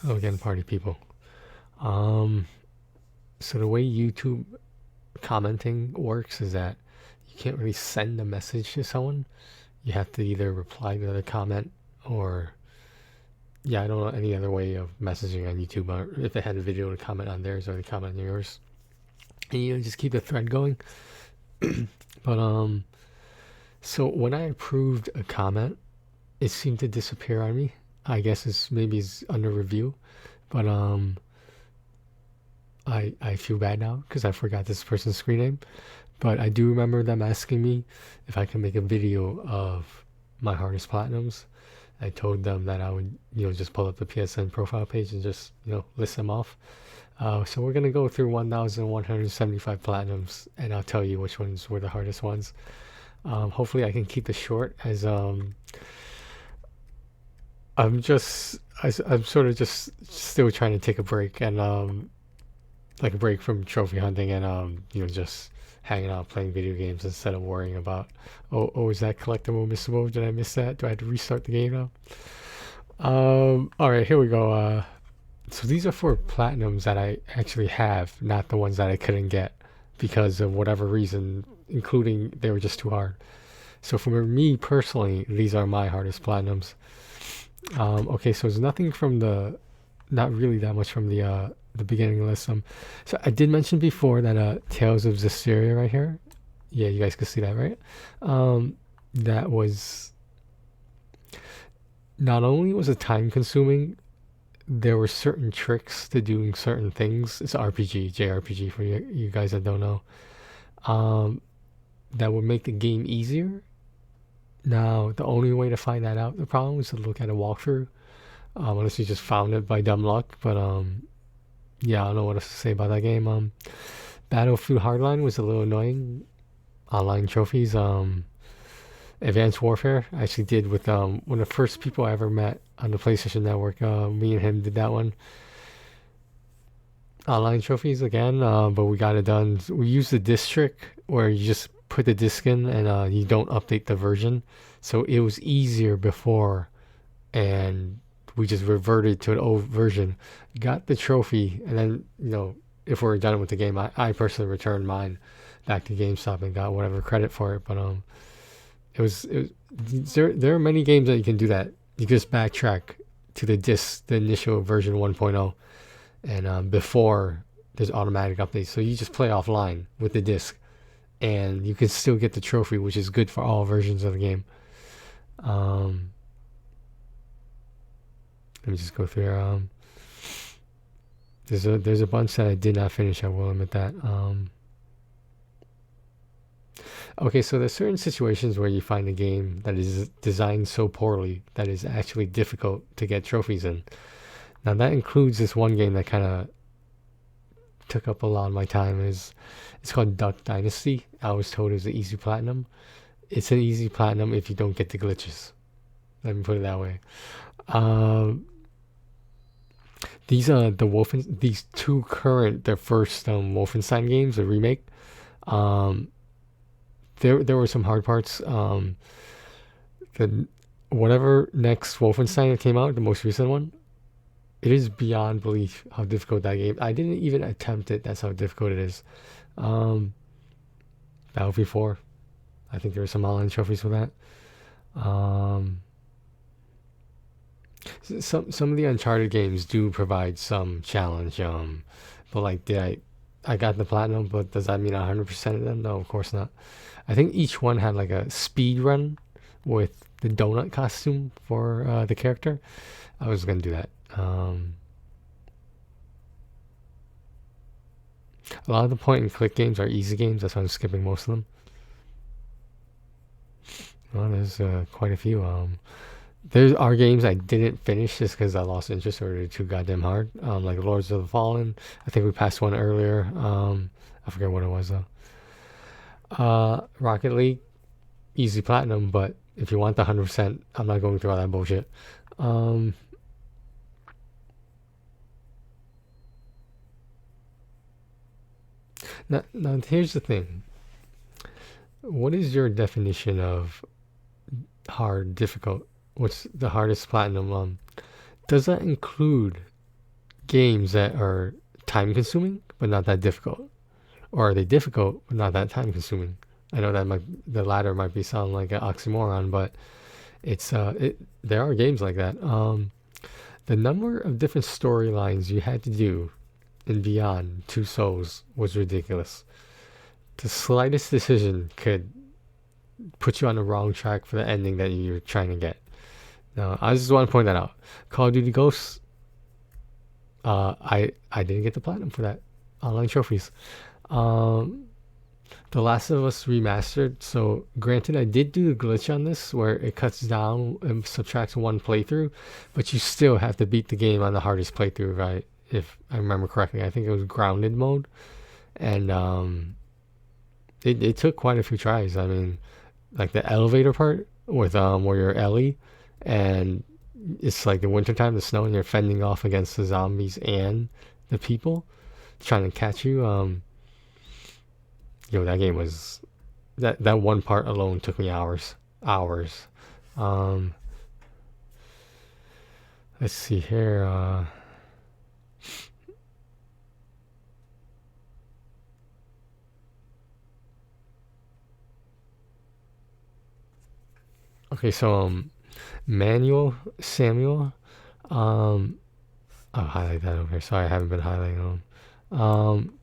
Hello again, party people. Um, so the way YouTube commenting works is that you can't really send a message to someone. You have to either reply to the comment or, yeah, I don't know any other way of messaging on YouTube. Or if they had a video to comment on theirs or they comment on yours, and just keep the thread going. But so when I approved a comment, it seemed to disappear on me. I guess it's under review, but I feel bad now because I forgot this person's screen name. But I do remember them asking me if I can make a video of my hardest platinums. I told them that I would, just pull up the PSN profile page and just, list them off. So we're gonna go through 1,175 platinums, and I'll tell you which ones were the hardest ones. Hopefully, I can keep this short, as I'm sort of just still trying to take a break, and like a break from trophy hunting, and just hanging out playing video games instead of worrying about, oh, is that collectible missable? Did I miss that? Do I have to restart the game now? All right, here we go. So these are for platinums that I actually have, not the ones that I couldn't get because of whatever reason, including they were just too hard. So for me personally, these are my hardest platinums. Okay, so there's nothing from not really that much from the beginning list. So I did mention before that Tales of Zysteria right here. Yeah, you guys can see that, right? That was not only was it time consuming, there were certain tricks to doing certain things. It's RPG, JRPG for you guys that don't know. That would make the game easier. Now, the only way to find that out, the problem is to look at a walkthrough. Unless you just found it by dumb luck. But yeah, I don't know what else to say about that game. Battlefield Hardline was a little annoying. Online trophies. Advanced Warfare, I actually did with one of the first people I ever met on the PlayStation Network. Me and him did that one. Online trophies again, but we got it done. We used the disc trick where you just put the disc in and you don't update the version. So it was easier before, and we just reverted to an old version. Got the trophy, and then if we're done with the game, I personally returned mine back to GameStop and got whatever credit for it. But there are many games that you can do that. You just backtrack to the initial version 1.0, and before there's automatic updates. So you just play offline with the disc, and you can still get the trophy, which is good for all versions of the game. Let me just go through here. There's a bunch that I did not finish. I will admit that. Okay, so there's certain situations where you find a game that is designed so poorly that it's actually difficult to get trophies in. Now that includes this one game that kind of took up a lot of my time. It's called Duck Dynasty. I was told it was an easy platinum. It's an easy platinum if you don't get the glitches. Let me put it that way. These are these two current, their first Wolfenstein games, a remake. There were some hard parts. Whatever next Wolfenstein that came out, the most recent one, it is beyond belief how difficult that game. I didn't even attempt it. That's how difficult it is. Battlefield 4, I think there were some online trophies for that. Some of the Uncharted games do provide some challenge. But like, I got the platinum, but does that mean 100% of them? No, of course not. I think each one had like a speed run with the donut costume for the character. I was gonna do that. A lot of the point and click games are easy games. That's why I'm skipping most of them. Well, there's quite a few. There are games I didn't finish just because I lost interest or they're too goddamn hard. Like Lords of the Fallen. I think we passed one earlier. I forget what it was though. Rocket League, easy platinum, but if you want the 100%, I'm not going through all that bullshit. Now here's the thing. What is your definition of hard, difficult? What's the hardest platinum? Does that include games that are time consuming but not that difficult, or are they difficult but not that time consuming? I know that the latter might be sound like an oxymoron, but there are games like that. The number of different storylines you had to do in Beyond Two Souls was ridiculous. The slightest decision could put you on the wrong track for the ending that you're trying to get. Now, I just want to point that out. Call of Duty Ghosts, I didn't get the platinum for that. Online trophies. The Last of Us Remastered. So, granted, I did do the glitch on this where it cuts down and subtracts one playthrough, but you still have to beat the game on the hardest playthrough, right? If I remember correctly, I think it was grounded mode, and it took quite a few tries. I mean, like the elevator part with where you're Ellie, and it's like the wintertime, the snow, and you're fending off against the zombies and the people trying to catch you. That game was that one part alone took me hours. Let's see here. Okay, so Samuel, I'll highlight that over here. Sorry, I haven't been highlighting them.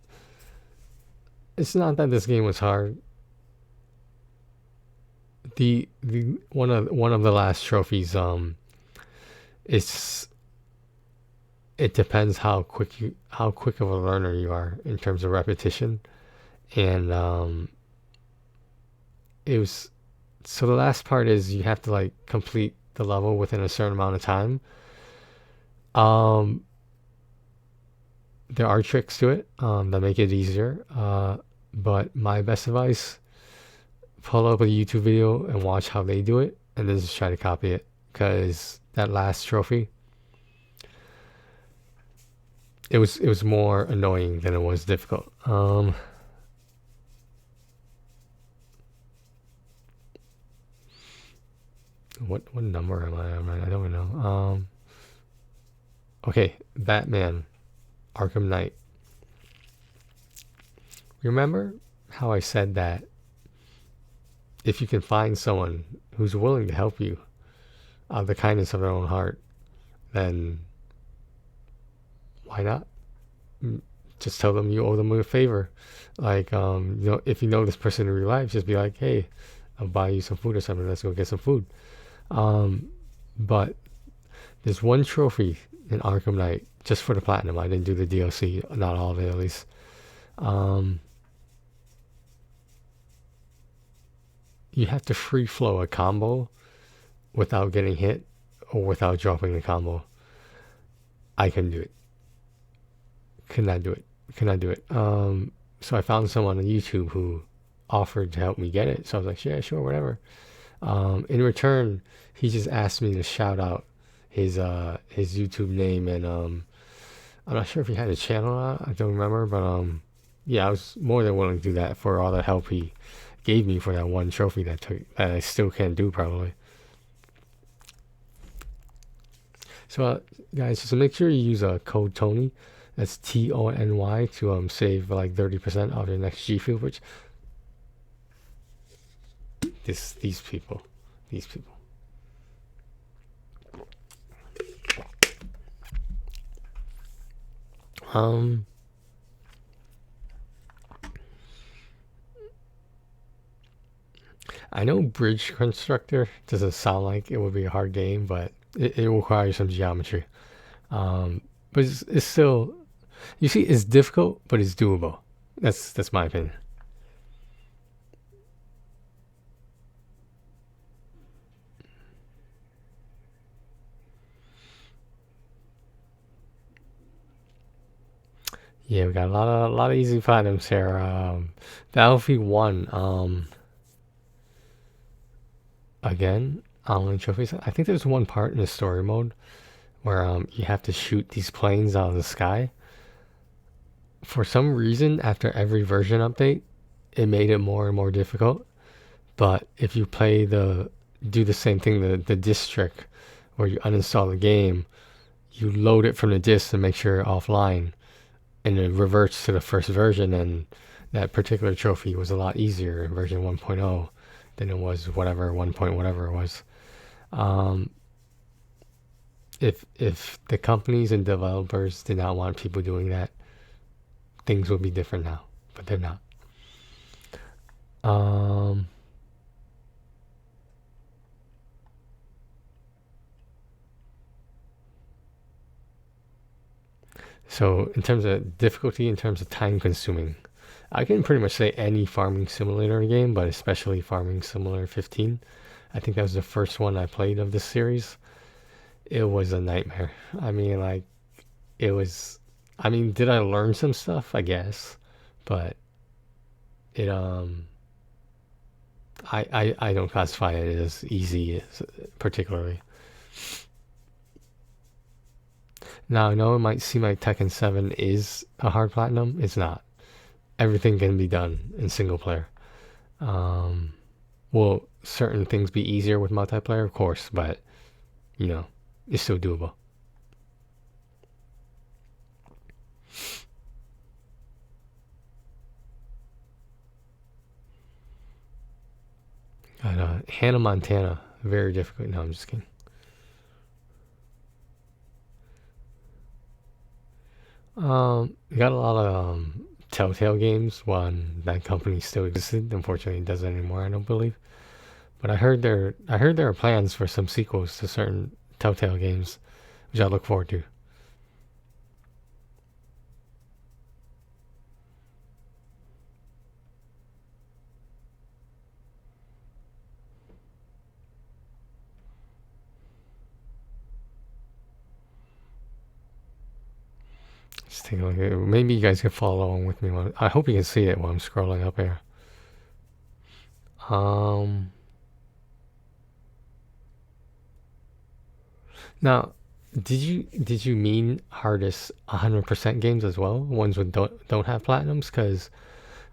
It's not that this game was hard. The one of the last trophies, it depends how quick of a learner you are in terms of repetition, and it was. So the last part is you have to like complete the level within a certain amount of time. There are tricks to it that make it easier. But my best advice: pull up a YouTube video and watch how they do it, and then just try to copy it. Because that last trophy, it was more annoying than it was difficult. What number am I on? I don't even know. Okay, Batman, Arkham Knight. Remember how I said that if you can find someone who's willing to help you out of the kindness of their own heart, then why not? Just tell them you owe them a favor. Like, if you know this person in real life, just be like, hey, I'll buy you some food or something. Let's go get some food. But there's one trophy in Arkham Knight just for the platinum. I didn't do the DLC, not all of it at least. You have to free flow a combo without getting hit or without dropping the combo. I couldn't do it. Could not do it. So I found someone on YouTube who offered to help me get it. So I was like, yeah, sure, whatever. In return, he just asked me to shout out his YouTube name, and I'm not sure if he had a channel or not. I don't remember, but yeah, I was more than willing to do that for all the help he gave me for that one trophy that I still can't do probably. So guys, just make sure you use code Tony. That's TONY to save like 30% off your next G Fuel, which these people. I know Bridge Constructor doesn't sound like it would be a hard game, but it requires some geometry. But it's still, you see, it's difficult, but it's doable. That's my opinion. Yeah, we got a lot of easy platinums here. Battlefield 1. Again, online trophies. I think there's one part in the story mode where you have to shoot these planes out of the sky. For some reason, after every version update, it made it more and more difficult. But if you do the same thing, the district, where you uninstall the game, you load it from the disk to make sure you're offline, and it reverts to the first version, and that particular trophy was a lot easier in version 1.0 than it was whatever 1. Whatever it was. If the companies and developers did not want people doing that, things would be different now, but they're not. So in terms of difficulty, in terms of time consuming, I can pretty much say any farming simulator game, but especially Farming Simulator 15. I think that was the first one I played of this series. It was a nightmare. I mean, like, it was. I mean, did I learn some stuff? I guess, but it I don't classify it as easy, particularly. Now I know it might seem like Tekken 7 is a hard platinum. It's not. Everything can be done in single player. Will certain things be easier with multiplayer? Of course, but you know, it's still doable. Hannah Montana, very difficult. No, I'm just kidding. We got a lot of Telltale games when that company still existed. Unfortunately, it doesn't anymore. I don't believe. But I heard there are plans for some sequels to certain Telltale games, which I look forward to. Just take a look at it. Maybe you guys can follow along with me. I hope you can see it while I'm scrolling up here. Now, did you mean hardest 100% games as well? Ones with don't have platinums? Because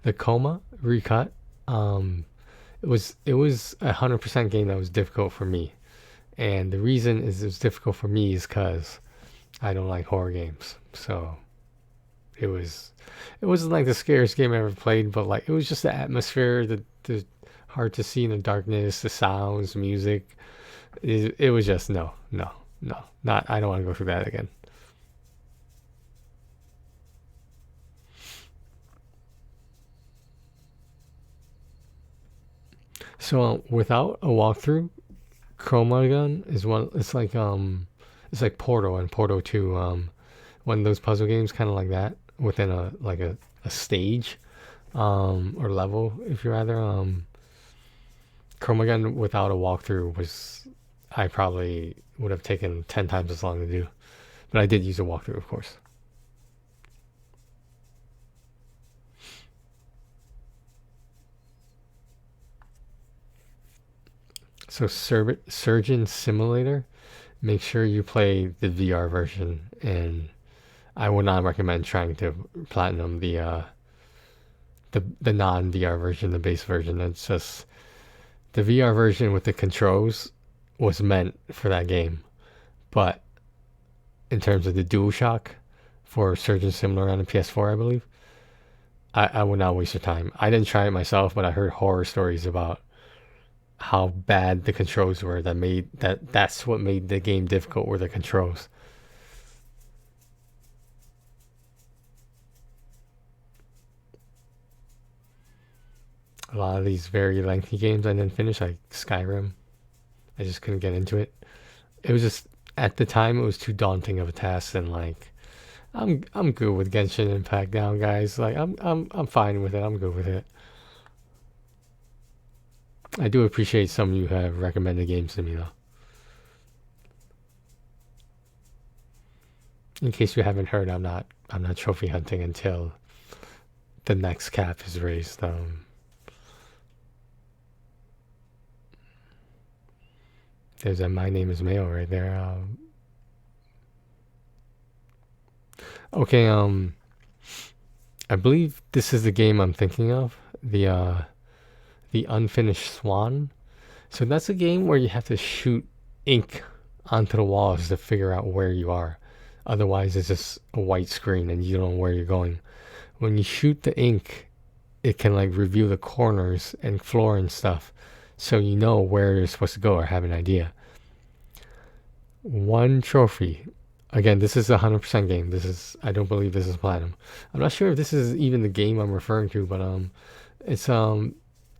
the Coma recut, it was a 100% game that was difficult for me, and the reason is it was difficult for me is because I don't like horror games. So it wasn't like the scariest game I ever played, but like it was just the atmosphere, the hard to see in the darkness, the sounds, music. It was just no, not. I don't want to go through that again. So without a walkthrough, Chroma Gun is one. It's like Portal and Portal 2. One of those puzzle games, kind of like that, within a stage, or level, if you rather. Chroma Gun without a walkthrough was, I probably would have taken 10 times as long to do, but I did use a walkthrough, of course. So Surgeon Simulator, make sure you play the VR version, and I would not recommend trying to platinum the non VR version, the base version. It's just the VR version with the controls was meant for that game, but in terms of the DualShock for Surgeon Simulator on the PS4, I believe, I would not waste your time. I didn't try it myself, but I heard horror stories about how bad the controls were. That's what made the game difficult, were the controls. A lot of these very lengthy games I didn't finish, like Skyrim. I just couldn't get into it. It was just, at the time, it was too daunting of a task, and like I'm good with Genshin Impact now, guys. Like I'm fine with it. I'm good with it. I do appreciate some of you have recommended games to me, though. In case you haven't heard, I'm not trophy hunting until the next cap is raised. There's a My Name Is Mail right there. Okay, I believe this is the game I'm thinking of. The Unfinished Swan. So that's a game where you have to shoot ink onto the walls to figure out where you are. Otherwise, it's just a white screen and you don't know where you're going. When you shoot the ink, it can like review the corners and floor and stuff, so you know where you're supposed to go or have an idea. One trophy. Again, this is a 100% game. I don't believe this is platinum. I'm not sure if this is even the game I'm referring to, but it's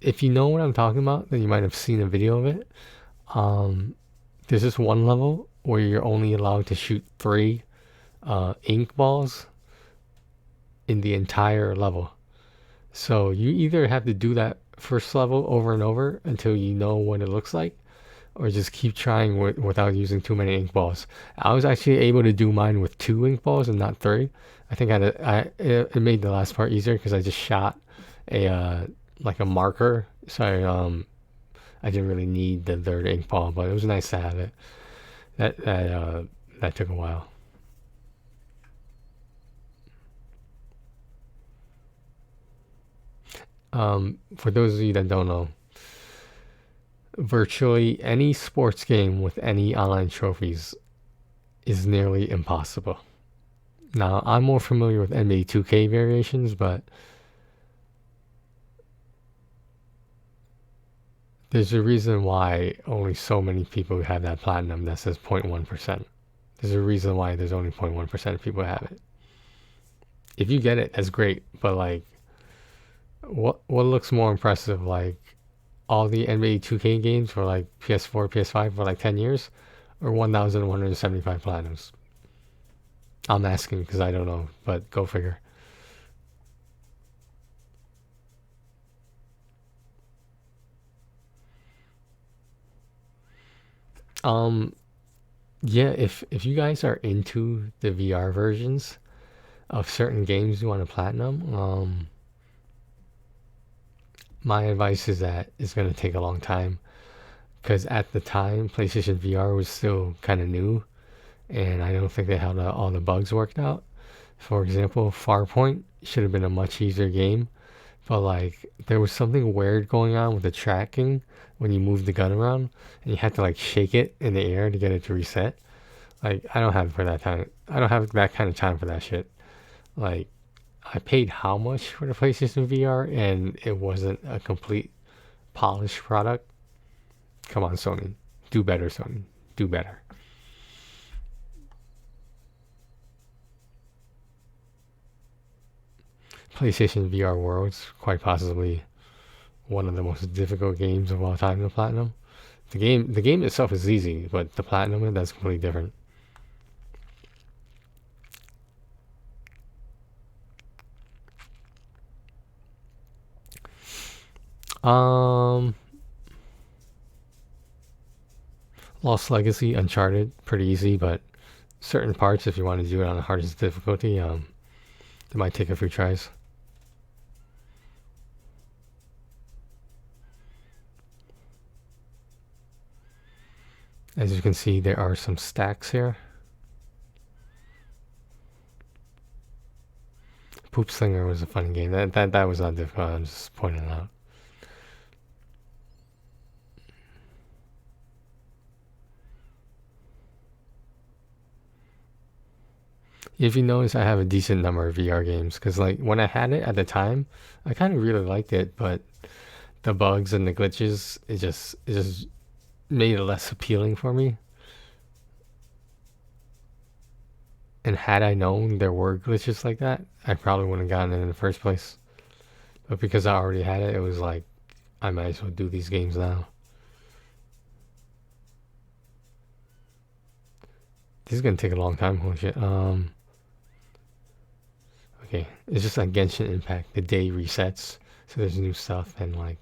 if you know what I'm talking about, then you might have seen a video of it. There's this one level where you're only allowed to shoot 3 ink balls in the entire level. So you either have to do that first level over and over until you know what it looks like, or just keep trying without using too many ink balls. I was actually able to do mine with 2 ink balls and not 3. I think it made the last part easier because I just shot a like a marker, so I didn't really need the 3rd ink ball, but it was nice to have it. That took a while. For those of you that don't know, virtually any sports game with any online trophies is nearly impossible. Now, I'm more familiar with NBA 2K variations, but there's a reason why only so many people have that platinum that says 0.1%. There's a reason why there's only 0.1% of people have it. If you get it, that's great, but like, what looks more impressive, like all the NBA 2K games for like PS4, PS5 for like 10 years, or 1,175 platinums? I'm asking because I don't know, but go figure. Yeah, if you guys are into the VR versions of certain games you want to platinum, my advice is that it's going to take a long time, because at the time PlayStation VR was still kind of new, and I don't think they had all the bugs worked out. For example, Farpoint should have been a much easier game, but like there was something weird going on with the tracking when you moved the gun around, and you had to like shake it in the air to get it to reset. Like I don't have for that time. I don't have that kind of time for that shit. Like I paid how much for the PlayStation VR, and it wasn't a complete polished product. Come on, Sony, do better, Sony, do better. PlayStation VR Worlds, quite possibly one of the most difficult games of all time to platinum. The game itself is easy, but the platinum, that's completely different. Lost Legacy, Uncharted, pretty easy, but certain parts, if you want to do it on the hardest difficulty, it might take a few tries. As you can see, there are some stacks here. Poop Slinger was a fun game. That was not difficult. I'm just pointing it out. If you notice, I have a decent number of VR games, because like when I had it at the time, I kind of really liked it, but the bugs and the glitches, it just made it less appealing for me. And had I known there were glitches like that, I probably wouldn't have gotten it in the first place. But because I already had it, it was like, I might as well do these games now. This is gonna take a long time. Holy shit. Okay, it's just like Genshin Impact. The day resets, so there's new stuff, and like,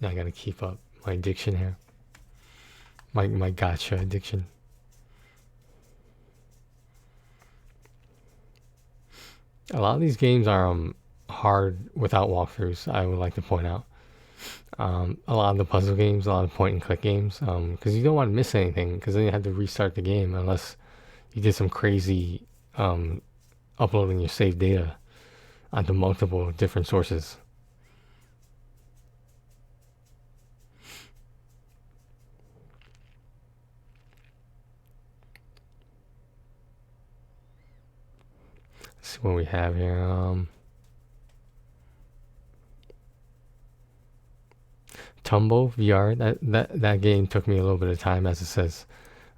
I gotta keep up my addiction here. My gacha addiction. A lot of these games are hard without walkthroughs, I would like to point out. A lot of the puzzle games, a lot of point and click games, because you don't want to miss anything, because then you have to restart the game unless you did some crazy uploading your saved data onto multiple different sources. see what we have here. Tumble Vr. That game took me a little bit of time, as it says.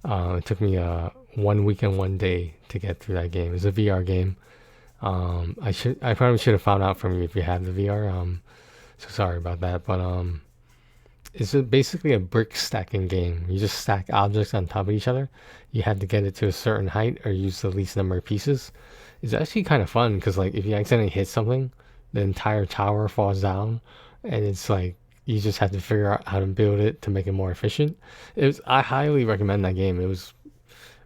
It took me 1 week and 1 day to get through that game. It's a VR game. I probably should have found out from you if you have the VR. So sorry about that, but it's basically a brick stacking game. You just stack objects on top of each other. You have to get it to a certain height or use the least number of pieces. It's actually kind of fun because, like, if you accidentally hit something, the entire tower falls down, and it's like you just have to figure out how to build it to make it more efficient. I highly recommend that game. It was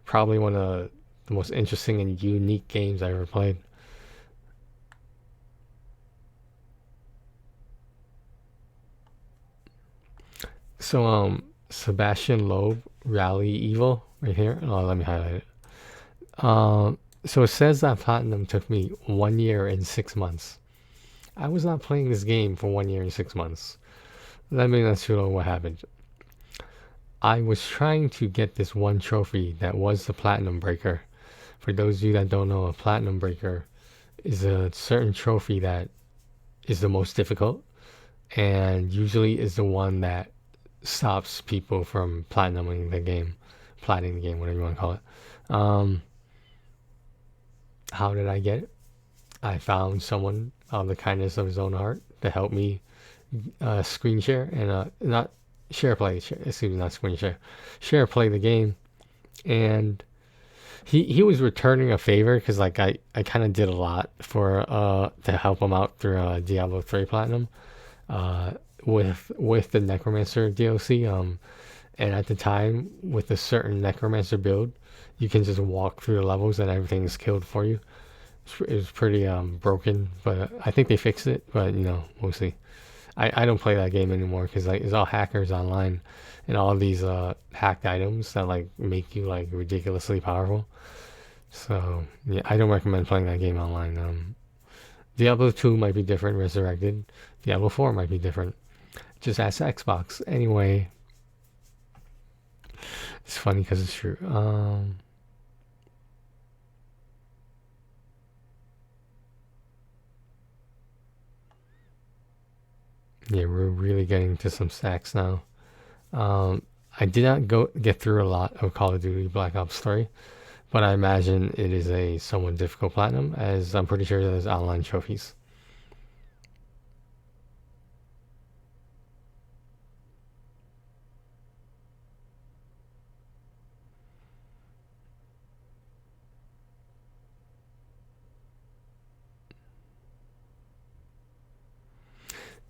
probably one of the most interesting and unique games I ever played. So Sebastian Loeb, Rally Evil, right here. Oh, let me highlight it. So it says that platinum took me 1 year and 6 months. I was not playing this game for 1 year and 6 months. Let me not know what happened. I was trying to get this one trophy that was the Platinum Breaker. For those of you that don't know, a Platinum Breaker is a certain trophy that is the most difficult and usually is the one that stops people from platinuming the game, platinum the game, whatever you want to call it. How did I get it? I found someone out of the kindness of his own heart to help me screen share and not share play. Excuse me, not screen share. Share play the game, and he was returning a favor because like I kind of did a lot for to help him out through Diablo 3 Platinum with the Necromancer DLC. And at the time, with a certain Necromancer build, you can just walk through the levels and everything is killed for you. It was pretty broken, but I think they fixed it. But you know, we'll see. I don't play that game anymore because like it's all hackers online, and all these hacked items that like make you like ridiculously powerful. So yeah, I don't recommend playing that game online. Diablo 2 might be different, Resurrected. Diablo 4 might be different. Just ask Xbox. Anyway, it's funny because it's true. Yeah, we're really getting to some stacks now. I did not get through a lot of Call of Duty Black Ops 3, but I imagine it is a somewhat difficult platinum, as I'm pretty sure there's online trophies.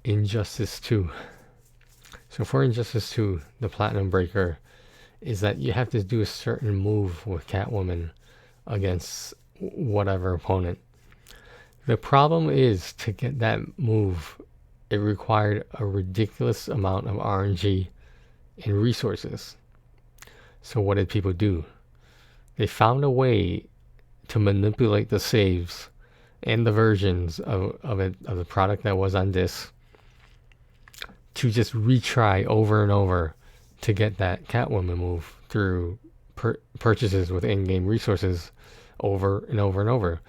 Injustice 2. So for Injustice 2, the Platinum Breaker is that you have to do a certain move with Catwoman against whatever opponent. The problem is, to get that move, it required a ridiculous amount of RNG and resources. So what did people do? They found a way to manipulate the saves and the versions of the product that was on disc to just retry over and over to get that Catwoman move through purchases with in-game resources over and over and over.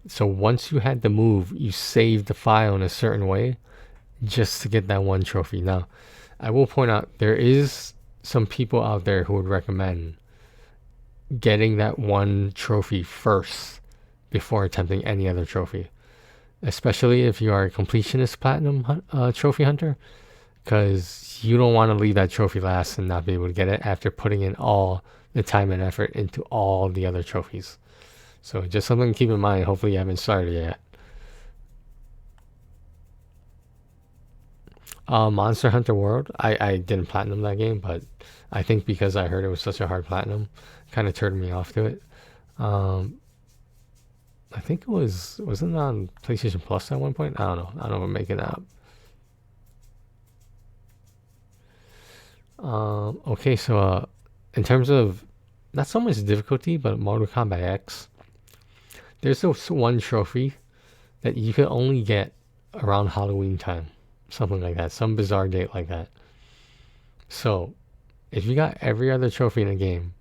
So once you had the move, you saved the file in a certain way just to get that one trophy. Now, I will point out there is some people out there who would recommend getting that one trophy first before attempting any other trophy, especially if you are a completionist platinum trophy hunter, because you don't want to leave that trophy last and not be able to get it after putting in all the time and effort into all the other trophies. So just something to keep in mind. Hopefully you haven't started yet. Monster Hunter World, I didn't platinum that game, but I think because I heard it was such a hard platinum, kind of turned me off to it. I think it wasn't on PlayStation Plus at one point. I don't know if I'm making that up. Okay, so in terms of not so much difficulty, but Mortal Kombat X, there's this one trophy that you can only get around Halloween time, something like that, some bizarre date like that. So if you got every other trophy in the game,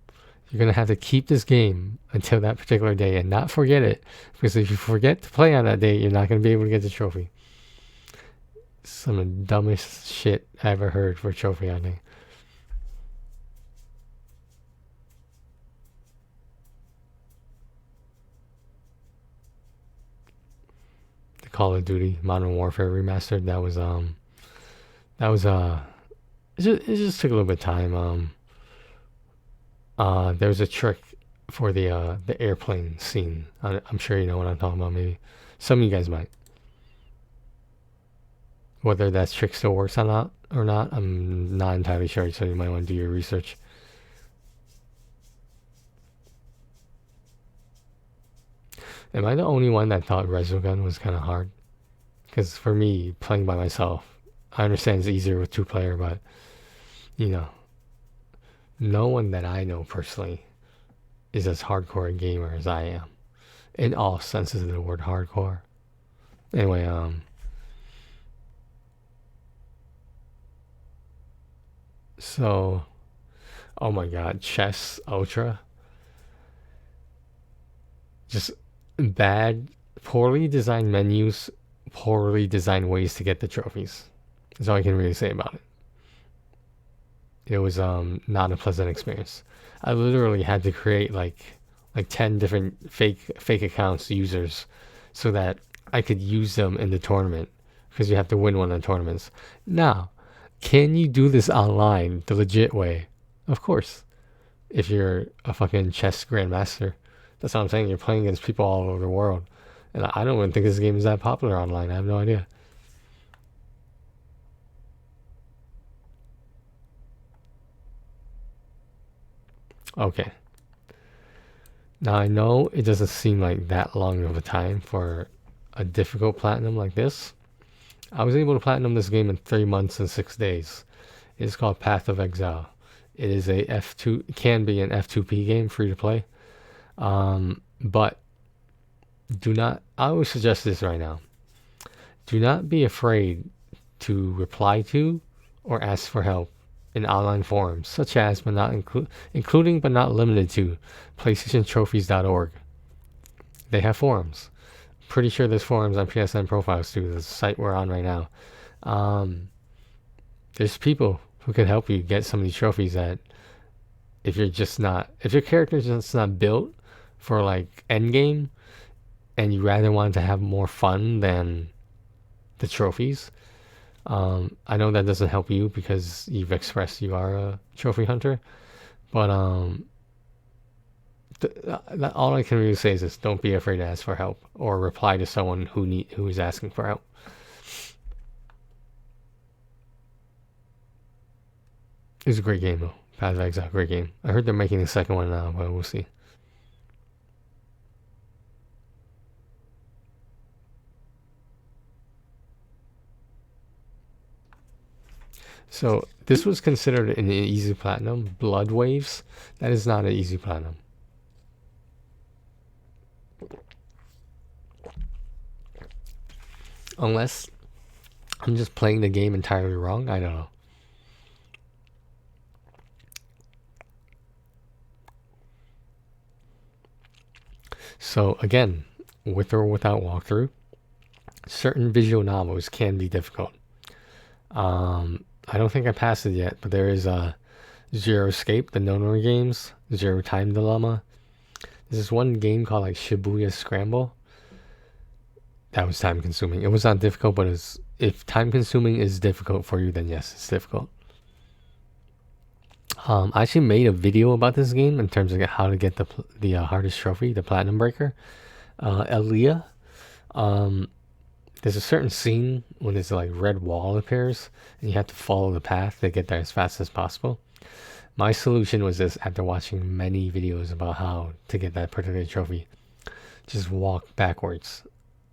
You're going to have to keep this game until that particular day and not forget it. Because if you forget to play on that day, you're not going to be able to get the trophy. Some of the dumbest shit I ever heard for trophy hunting. The Call of Duty Modern Warfare Remastered, it just took a little bit of time. There was a trick for the airplane scene. I'm sure you know what I'm talking about. Maybe some of you guys might. Whether that trick still works or not, I'm not entirely sure. So you might want to do your research. Am I the only one that thought Resogun was kind of hard? Because for me, playing by myself, I understand it's easier with 2-player, but you know, no one that I know personally is as hardcore a gamer as I am, in all senses of the word hardcore. Anyway, so, oh my god, Chess Ultra. Just bad, poorly designed menus, poorly designed ways to get the trophies. That's all I can really say about it. It was not a pleasant experience. I literally had to create like 10 different fake accounts, users, so that I could use them in the tournament, because you have to win one of the tournaments. Now, can you do this online the legit way? Of course. If you're a fucking chess grandmaster. That's what I'm saying. You're playing against people all over the world. And I don't even think this game is that popular online. I have no idea. Okay. Now I know it doesn't seem like that long of a time for a difficult platinum like this. I was able to platinum this game in 3 months and 6 days. It's called Path of Exile. It is a F2, it can be an F2P game, free to play. But do not, I always suggest this right now. Do not be afraid to reply to or ask for help in online forums, such as, but not including but not limited to, PlayStationTrophies.org. They have forums. Pretty sure there's forums on PSNProfiles too, the site we're on right now. There's people who can help you get some of these trophies that if your character's just not built for like endgame, and you rather want to have more fun than the trophies. I know that doesn't help you because you've expressed you are a trophy hunter, but all I can really say is this: don't be afraid to ask for help or reply to someone who is asking for help. It was a great game though. Path of Exile, great game. I heard they're making the second one now, but we'll see. So this was considered an easy platinum. Blood Waves, that is not an easy platinum. Unless I'm just playing the game entirely wrong, I don't know. So again, with or without walkthrough, certain visual novels can be difficult. I don't think I passed it yet, but there is Zero Escape, the Nonary games, Zero Time Dilemma. There's this one game called like Shibuya Scrambler. That was time consuming. It was not difficult, but if time consuming is difficult for you, then yes, it's difficult. I actually made a video about this game in terms of how to get the hardest trophy, the Platinum Breaker. Aaliyah. There's a certain scene when this like red wall appears and you have to follow the path to get there as fast as possible. My solution was this: after watching many videos about how to get that particular trophy, just walk backwards.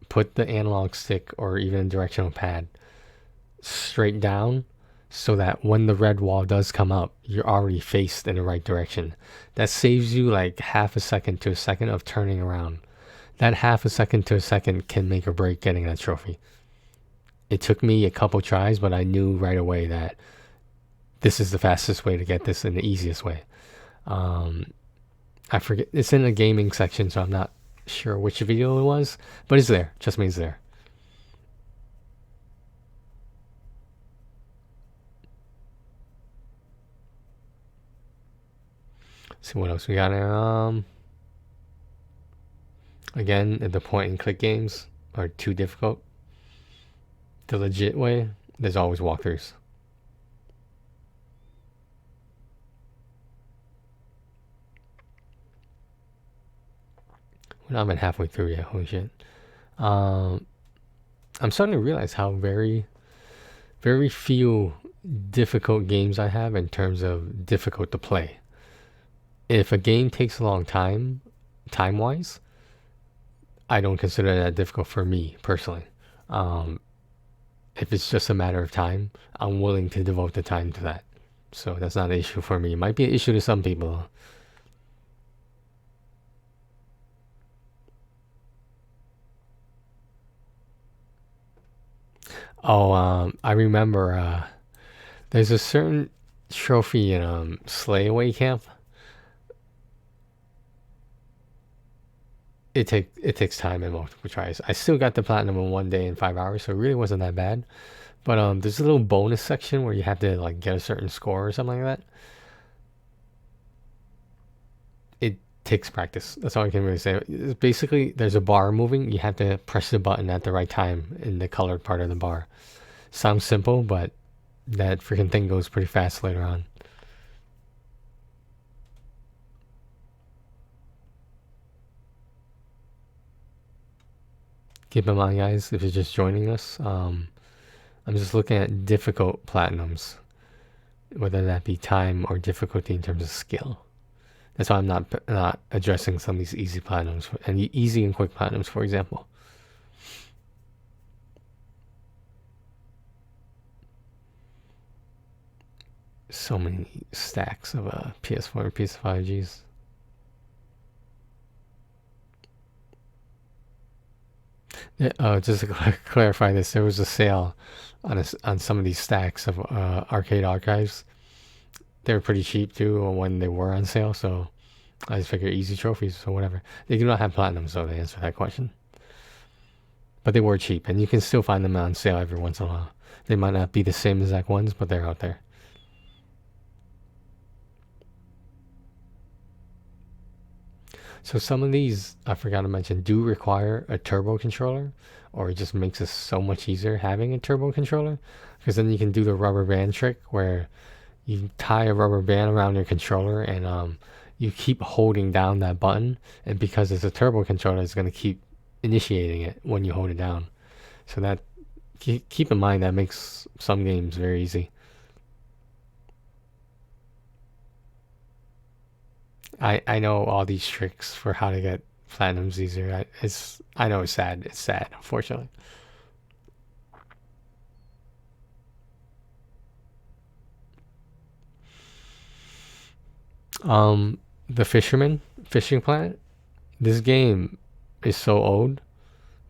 Put the analog stick or even a directional pad straight down so that when the red wall does come up, you're already faced in the right direction. That saves you like half a second to a second of turning around. That half a second to a second can make or break getting that trophy. It took me a couple tries, but I knew right away that this is the fastest way to get this and the easiest way. I forget. It's in the gaming section, so I'm not sure which video it was, but it's there. Trust me, it's there. Let's see what else we got here. Again, the point and click games are too difficult. The legit way, there's always walkthroughs. We're not even halfway through yet. Holy shit. I'm starting to realize how very few difficult games I have in terms of difficult to play. If a game takes a long time-wise, I don't consider that difficult for me personally. If it's just a matter of time, I'm willing to devote the time to that. So that's not an issue for me. It might be an issue to some people. Oh, I remember there's a certain trophy in Slay Away Camp. It takes time and multiple tries. I still got the platinum in 1 day and 5 hours, so it really wasn't that bad. But there's a little bonus section where you have to like get a certain score or something like that. It takes practice. That's all I can really say. It's basically, there's a bar moving. You have to press the button at the right time in the colored part of the bar. Sounds simple, but that freaking thing goes pretty fast later on. Keep in mind, guys, if you're just joining us, I'm just looking at difficult platinums, whether that be time or difficulty in terms of skill. That's why I'm not addressing some of these easy platinums and easy and quick platinums, for example. So many stacks of PS4 and PS5Gs. Just to clarify this, there was a sale on some of these stacks of arcade archives. They were pretty cheap too when they were on sale, so I just figured easy trophies or whatever. They do not have platinum, so to answer that question. But they were cheap, and you can still find them on sale every once in a while. They might not be the same exact ones, but they're out there. So some of these, I forgot to mention, do require a turbo controller, or it just makes it so much easier having a turbo controller, because then you can do the rubber band trick where you tie a rubber band around your controller and you keep holding down that button, and because it's a turbo controller, it's going to keep initiating it when you hold it down. So that, keep in mind, that makes some games very easy. I know all these tricks for how to get platinums easier. I know it's sad. It's sad, unfortunately. The Fisherman, Fishing Planet. This game is so old,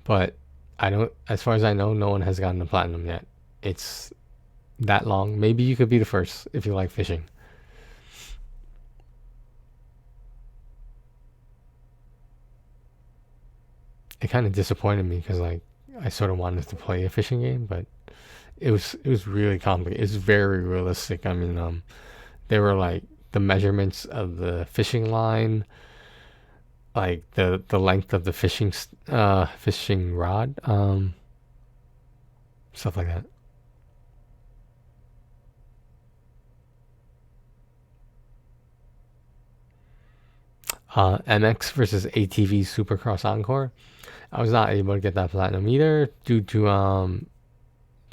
but as far as I know, no one has gotten the platinum yet. It's that long. Maybe you could be the first if you like fishing. It kind of disappointed me because like I sort of wanted to play a fishing game, but it was really complicated. It's very realistic. I mean, they were like the measurements of the fishing line, like the length of the fishing rod, stuff like that. MX versus ATV Supercross Encore. I was not able to get that platinum either due to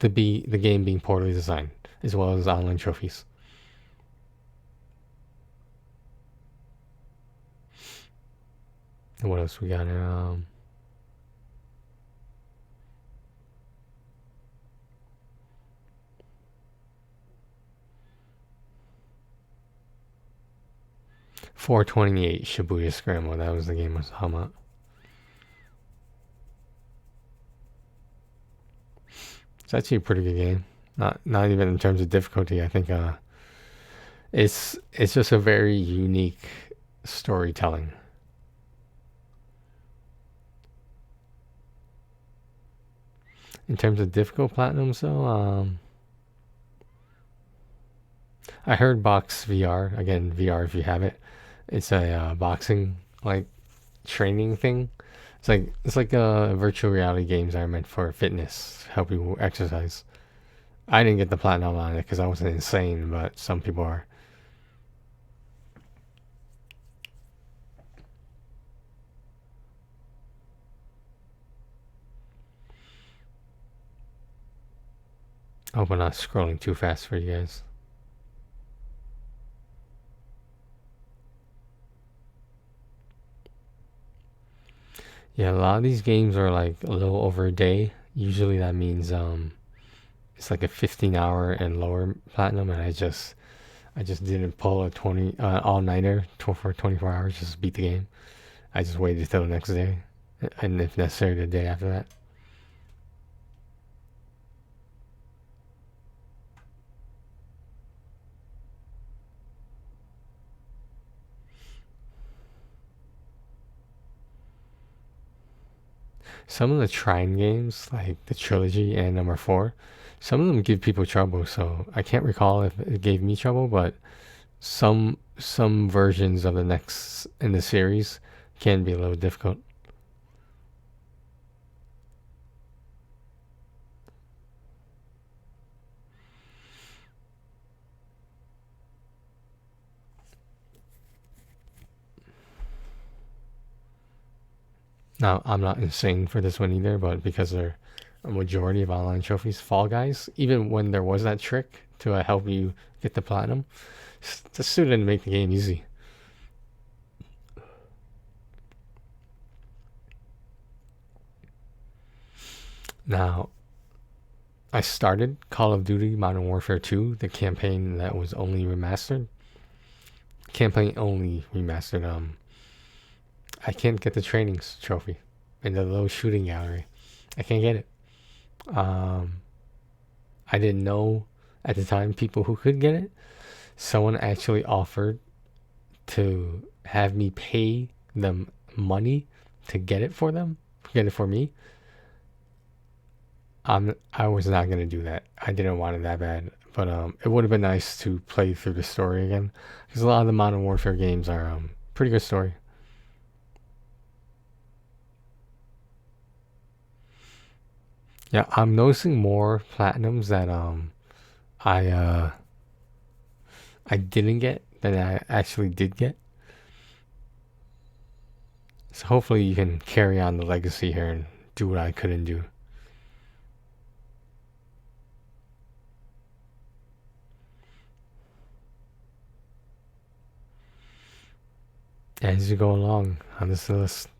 the game being poorly designed, as well as online trophies. And what else we got here? $4.28 Shibuya Scrambler. That was the game I was talking about. It's actually a pretty good game. Not even in terms of difficulty. I think it's just a very unique storytelling. In terms of difficult platinums, though, I heard Box VR. Again, VR if you have it. It's a boxing like training thing. It's like virtual reality games that are meant for fitness, help you exercise. I didn't get the platinum on it because I wasn't insane, but some people are. I hope I'm not scrolling too fast for you guys. Yeah, a lot of these games are like a little over a day. Usually that means it's like a 15-hour and lower platinum, and I just didn't pull a 20 all-nighter for 24 hours just to beat the game. I just waited till the next day, and if necessary the day after that. Some of the Trine games, like the trilogy and number 4, some of them give people trouble. So I can't recall if it gave me trouble, but some versions of the next in the series can be a little difficult. Now, I'm not insane for this one either, but because they're a majority of online trophies, Fall Guys, even when there was that trick to help you get the platinum, just still didn't make the game easy. Now, I started Call of Duty Modern Warfare 2, the campaign that was only remastered. Campaign only remastered. I can't get the trainings trophy in the low shooting gallery. I can't get it. I didn't know at the time people who could get it. Someone actually offered to have me pay them money to get it for them, get it for me. I was not gonna do that. I didn't want it that bad, but it would have been nice to play through the story again, because a lot of the Modern Warfare games are pretty good story. Yeah, I'm noticing more platinums that I didn't get than I actually did get. So hopefully you can carry on the legacy here and do what I couldn't do. As you go along on this list,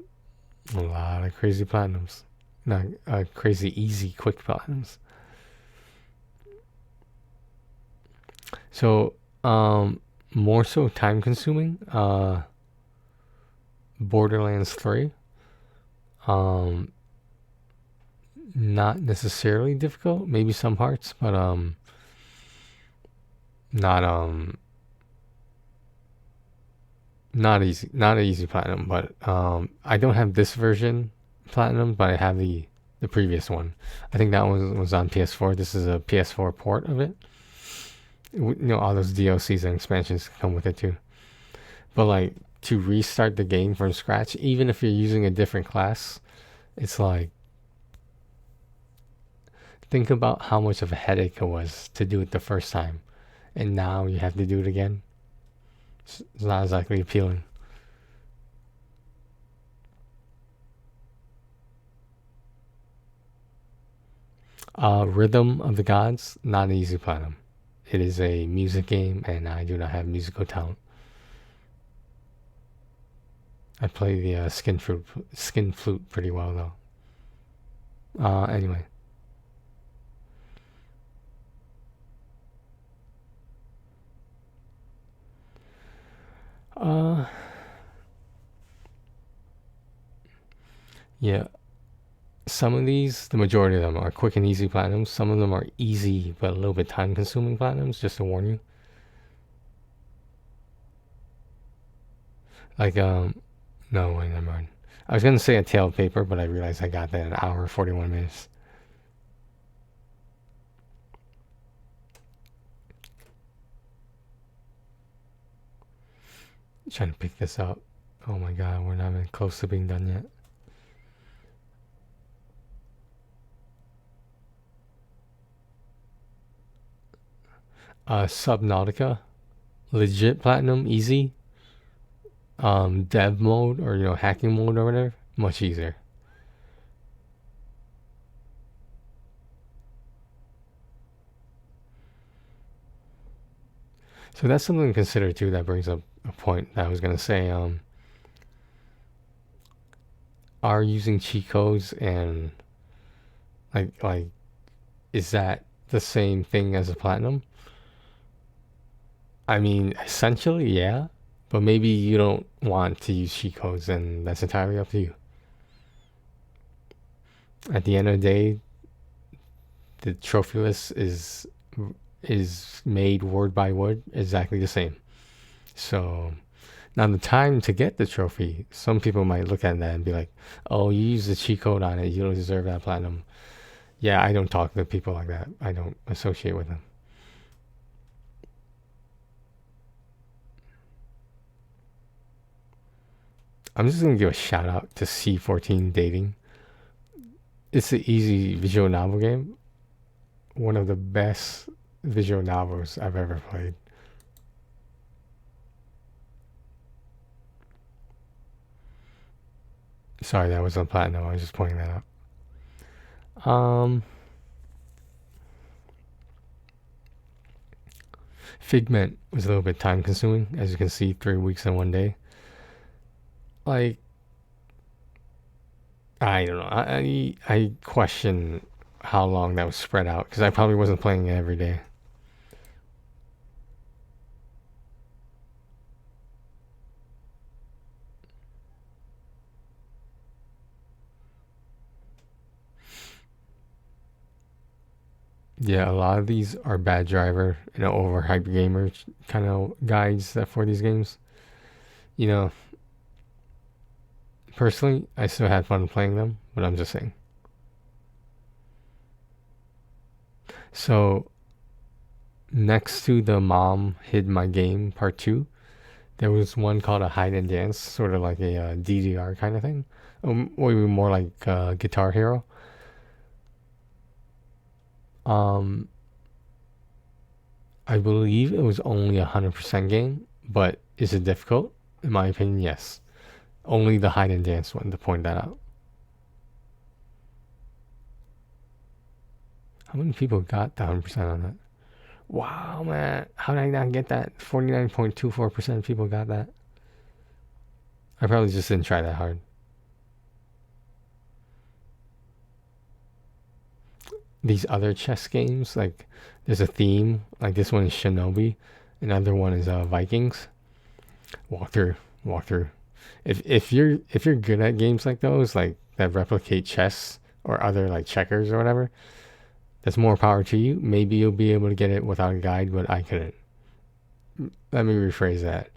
a lot of crazy platinums. Not crazy easy quick platinums. So more so time consuming, Borderlands 3, not necessarily difficult, maybe some parts, but not easy, not an easy platinum. But I don't have this version platinum, but I have the previous one. I think that one was on PS4. This is a PS4 port of it. You know, all those DLCs and expansions come with it too. But like, to restart the game from scratch, even if you're using a different class, it's like, think about how much of a headache it was to do it the first time, and now you have to do it again. It's not exactly appealing. Rhythm of the Gods, not an easy platinum. It is a music game, and I do not have musical talent. I play the skin flute pretty well though. Anyway. Yeah. Some of these, the majority of them are quick and easy platinums. Some of them are easy but a little bit time consuming platinums, just to warn you. Like, no, wait, never mind. I was gonna say a tailed paper, but I realized I got that in an hour 41 minutes. Trying to pick this up. Oh my god, we're not even close to being done yet. Subnautica, legit platinum, easy. Dev mode or hacking mode or whatever, much easier. So that's something to consider too. That brings up a point that I was gonna say. Are using cheat codes and like is that the same thing as a platinum? I mean, essentially, yeah. But maybe you don't want to use cheat codes, and that's entirely up to you. At the end of the day, the trophy list is made word by word exactly the same. So now the time to get the trophy, some people might look at that and be like, "Oh, you use the cheat code on it. You don't deserve that platinum." Yeah, I don't talk to people like that. I don't associate with them. I'm just gonna give a shout out to C14 Dating. It's an easy visual novel game. One of the best visual novels I've ever played. Sorry, that was on platinum. I was just pointing that out. Figment was a little bit time consuming, as you can see, 3 weeks in one day. Like, I don't know. I question how long that was spread out because I probably wasn't playing it every day. Yeah, a lot of these are bad driver and overhyped gamer kind of guides that for these games. You know, personally, I still had fun playing them, but I'm just saying. So, next to the Mom Hid My Game Part 2, there was one called a Hide and Dance, sort of like a DDR kind of thing. Or more like Guitar Hero. Um, I believe it was only a 100% game, but is it difficult? In my opinion, yes. Only the Hide and Dance one to point that out. How many people got the 100% on that? Wow, man. How did I not get that? 49.24% of people got that. I probably just didn't try that hard. These other chess games, like there's a theme. Like this one is Shinobi, another one is Vikings. Walk through, walk through. If you're good at games like those, like that replicate chess or other like checkers or whatever, that's more power to you. Maybe you'll be able to get it without a guide, but I couldn't. Let me rephrase that.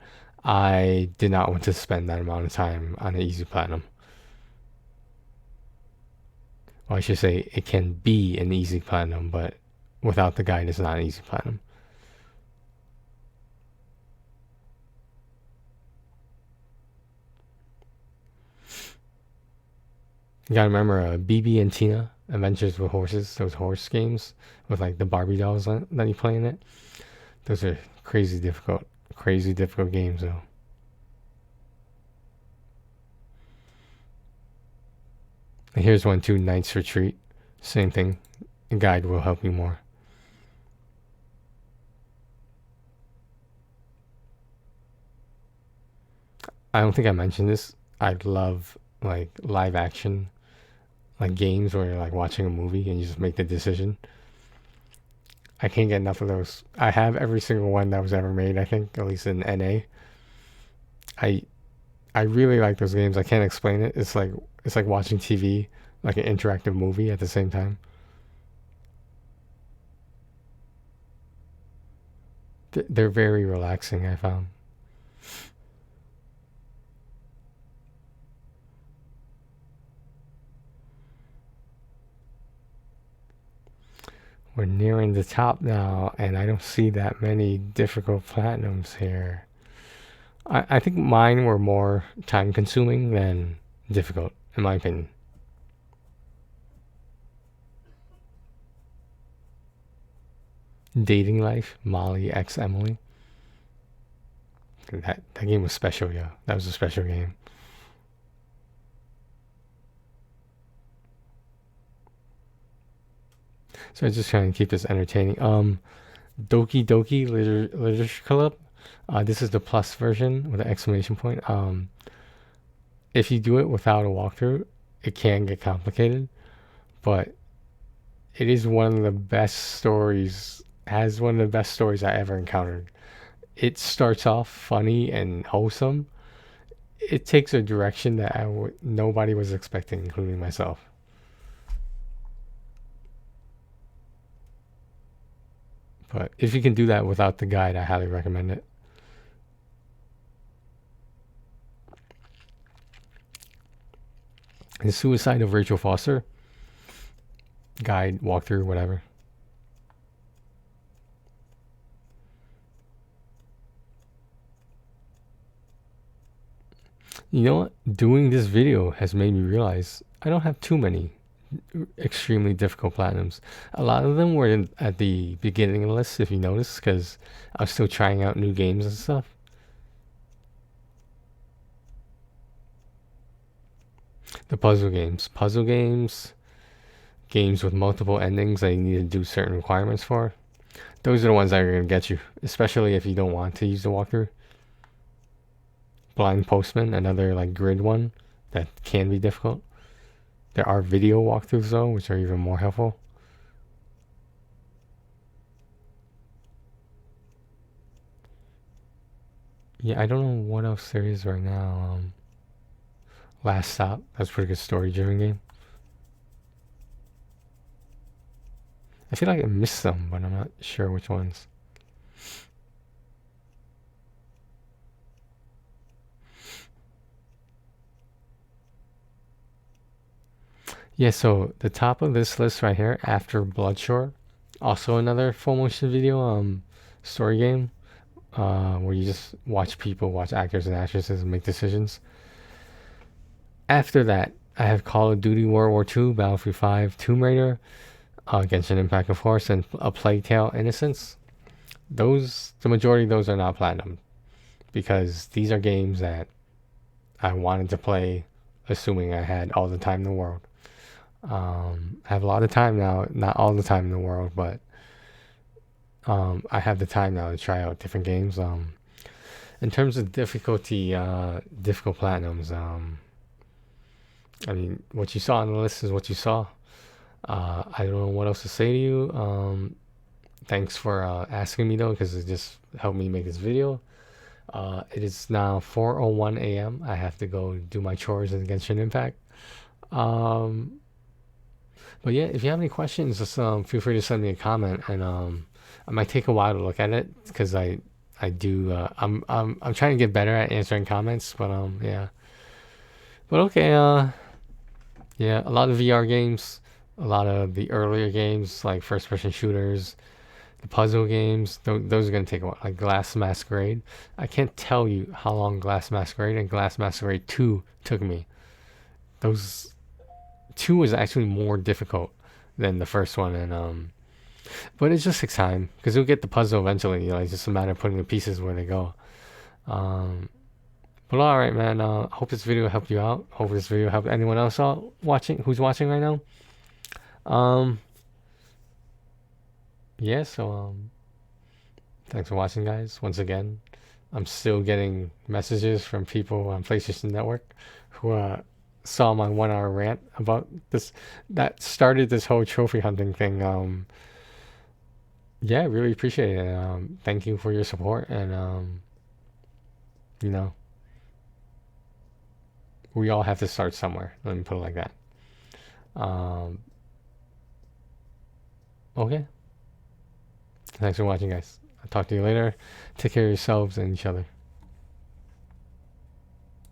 I did not want to spend that amount of time on an easy platinum. Well, I should say it can be an easy platinum, but without the guide, it's not an easy platinum. You gotta remember BB and Tina Adventures with Horses, those horse games with like the Barbie dolls that you play in it. Those are crazy difficult games though. And here's one too, Knight's Retreat. Same thing. A guide will help you more. I don't think I mentioned this. I love like live action like games where you're like watching a movie and you just make the decision. I can't get enough of those. I have every single one that was ever made, I think, at least in NA. I I really like those games. I can't explain it. It's like watching TV, like an interactive movie at the same time. They're very relaxing, I found. We're nearing the top now, and I don't see that many difficult platinums here. I think mine were more time consuming than difficult, in my opinion. Dating Life, Molly X Emily. That game was special, yeah. That was a special game. So I'm just trying to keep this entertaining. Doki Doki Literature Club. This is the plus version with an exclamation point. If you do it without a walkthrough, it can get complicated, but it is one of the best stories. Has one of the best stories I ever encountered. It starts off funny and wholesome. It takes a direction that nobody was expecting, including myself. But if you can do that without the guide, I highly recommend it. The Suicide of Rachel Foster. Guide, walkthrough, whatever. You know what? Doing this video has made me realize I don't have too many extremely difficult platinums. A lot of them were at the beginning of the list, if you notice, because I was still trying out new games and stuff. The puzzle games. Games with multiple endings that you need to do certain requirements for. Those are the ones that are going to get you, especially if you don't want to use the walkthrough. Blind Postman, another like grid one that can be difficult. There are video walkthroughs though, which are even more helpful. Yeah, I don't know what else there is right now. Last Stop, that's a pretty good story-driven game. I feel like I missed some, but I'm not sure which ones. Yeah, so the top of this list right here, After Bloodshore, also another full motion video story game where you just watch actors and actresses and make decisions. After that, I have Call of Duty World War II, Battlefield 5, Tomb Raider, Genshin Impact, of course, and A Plague Tale: Innocence. The majority of those are not platinum because these are games that I wanted to play, assuming I had all the time in the world. I have a lot of time now, not all the time in the world, but I have the time now to try out different games. In terms of difficulty, difficult platinums, I mean, what you saw on the list is what you saw. I don't know what else to say to you. Thanks for asking me though, because it just helped me make this video. It is now 4:01 a.m. I have to go do my chores in Genshin Impact. But yeah, if you have any questions, just feel free to send me a comment, and I might take a while to look at it because I do I'm trying to get better at answering comments, but yeah. But okay, yeah, a lot of VR games, a lot of the earlier games like first-person shooters, the puzzle games. Those are gonna take a while. Like Glass Masquerade, I can't tell you how long Glass Masquerade and Glass Masquerade 2 took me. Those 2 was actually more difficult than the first one, and but it just takes time because you'll get the puzzle eventually. You know, it's just a matter of putting the pieces where they go. But all right, man. Hope this video helped you out. Hope this video helped anyone else out who's watching right now. Yeah. So thanks for watching, guys. Once again, I'm still getting messages from people on PlayStation Network who saw my 1 hour rant about this that started this whole trophy hunting thing. Yeah, really appreciate it. Thank you for your support, and you know, we all have to start somewhere. Let me put it like that. Okay. Thanks for watching, guys. I'll talk to you later. Take care of yourselves and each other.